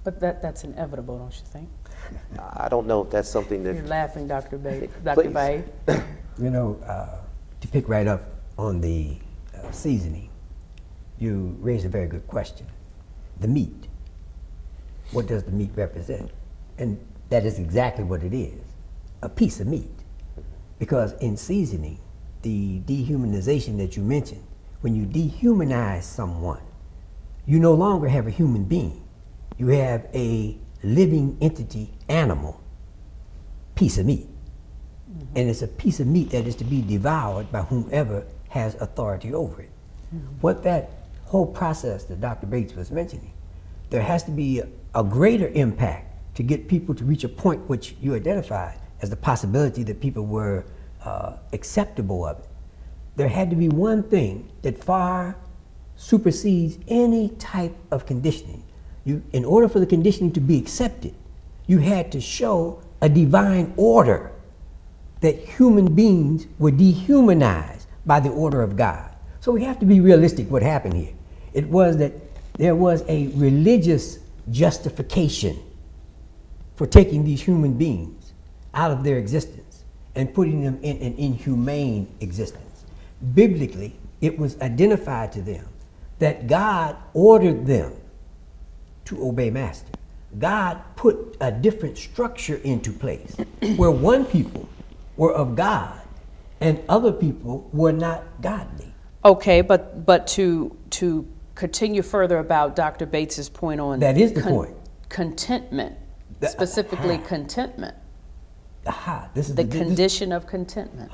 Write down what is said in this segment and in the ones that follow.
But that's inevitable, don't you think? I don't know if that's something that... You're laughing, Dr. Bates. Please. Bates. You know, to pick right up on the seasoning, you raised a very good question. The meat. What does the meat represent? And that is exactly what it is, a piece of meat. Because in seasoning, the dehumanization that you mentioned, when you dehumanize someone, you no longer have a human being. You have a living entity, animal, piece of meat. Mm-hmm. And it's a piece of meat that is to be devoured by whomever has authority over it. Mm-hmm. What that whole process that Dr. Bates was mentioning, there has to be a greater impact to get people to reach a point which you identified as the possibility that people were acceptable of it. There had to be one thing that far supersedes any type of conditioning. In order for the conditioning to be accepted, you had to show a divine order that human beings were dehumanized by the order of God. So we have to be realistic what happened here. It was that there was a religious justification for taking these human beings out of their existence and putting them in an inhumane existence. Biblically, it was identified to them that God ordered them to obey master. God put a different structure into place where one people were of God and other people were not godly. Okay, but to continue further about Dr. Bates's point on that is the point. Contentment, specifically contentment. This is the condition of contentment.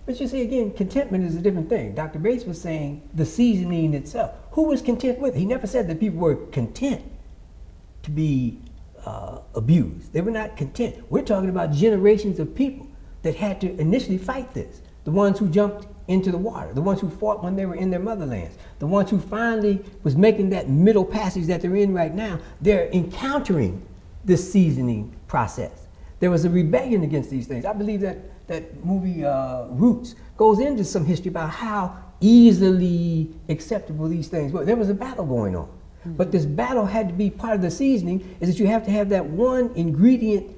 But you see, again, contentment is a different thing. Dr. Bates was saying the seasoning itself. Who was content with it? He never said that people were content to be abused. They were not content. We're talking about generations of people that had to initially fight this. The ones who jumped into the water, the ones who fought when they were in their motherlands, the ones who finally was making that middle passage that they're in right now. They're encountering this seasoning process. There was a rebellion against these things. I believe that movie Roots goes into some history about how easily acceptable these things were. There was a battle going on. Mm-hmm. But this battle had to be part of the seasoning, is that you have to have that one ingredient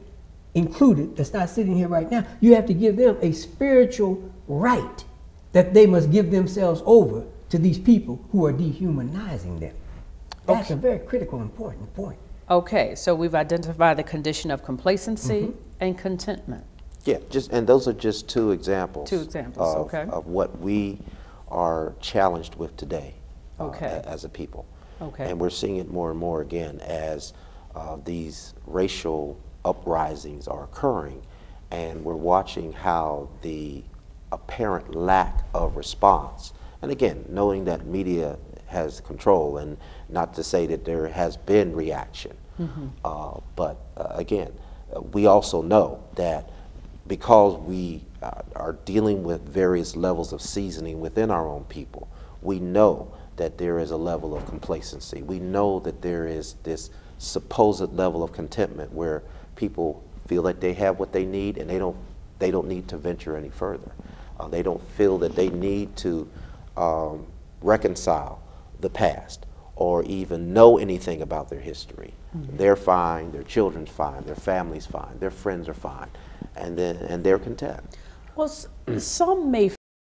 included that's not sitting here right now. You have to give them a spiritual right that they must give themselves over to these people who are dehumanizing them. That's a very critical, important point. Okay, so we've identified the condition of complacency and contentment. Yeah, and those are just two examples. Of what we are challenged with today as a people. Okay. And we're seeing it more and more again as these racial uprisings are occurring, and we're watching how the apparent lack of response, and again, knowing that media has control, and not to say that there has been reaction, but again, we also know that because we are dealing with various levels of seasoning within our own people, we know that there is a level of complacency. We know that there is this supposed level of contentment where people feel that they have what they need and they don't need to venture any further. They don't feel that they need to reconcile the past or even know anything about their history. They're fine, their children's fine, their family's fine, their friends are fine, and they're content. Well, some may